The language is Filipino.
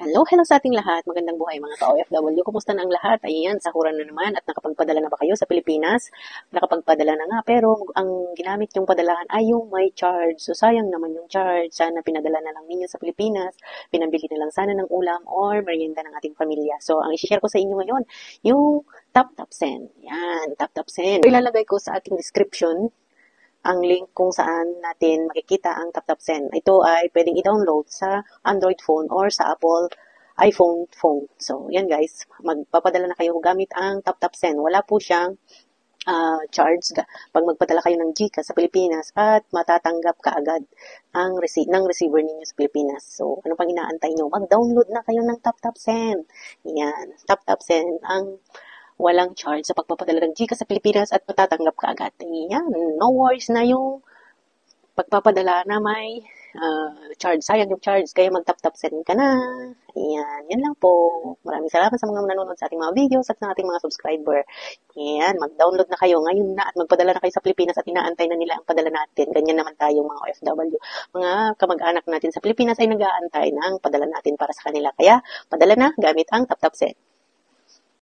Hello sa ating lahat. Magandang buhay mga ka-OFW. Kumusta na ang lahat? Ayan, sahuran na naman at nakapagpadala na ba kayo sa Pilipinas? Nakapagpadala na nga, pero ang ginamit yung padalahan ay yung may charge. So, sayang naman yung charge. Sana pinadala na lang ninyo sa Pilipinas. Pinabili na lang sana ng ulam or merienda ng ating pamilya. So, ang i-share ko sa inyo ngayon, yung Tap Send. Yan, Tap Send. Ilalagay ko sa ating description ang link kung saan natin makikita ang Tap Send. Ito ay pwedeng i-download sa Android phone or sa Apple iPhone phone. So, yan guys, magpapadala na kayo gamit ang Tap Send. Wala po siyang charge pag magpadala kayo ng GCash sa Pilipinas at matatanggap kaagad ang ng receiver ninyo sa Pilipinas. So, ano pang inaantay nyo? Mag-download na kayo ng Tap Send. Yan, Tap Send ang walang charge sa pagpapadala ng GCash sa Pilipinas at matatanggap ka agad. Yan, no worries na yung pagpapadala na may charge. Sayang yung charge, kaya mag-Tap Send ka na. Yan, yan lang po. Maraming salamat sa mga nanonood sa ating mga videos at sa ating mga subscriber. Yan, mag-download na kayo ngayon na at magpadala na kayo sa Pilipinas at inaantay na nila ang padala natin. Ganyan naman tayo mga OFW. Mga kamag-anak natin sa Pilipinas ay nag-aantay ng padala natin para sa kanila. Kaya, padala na gamit ang Tap Send.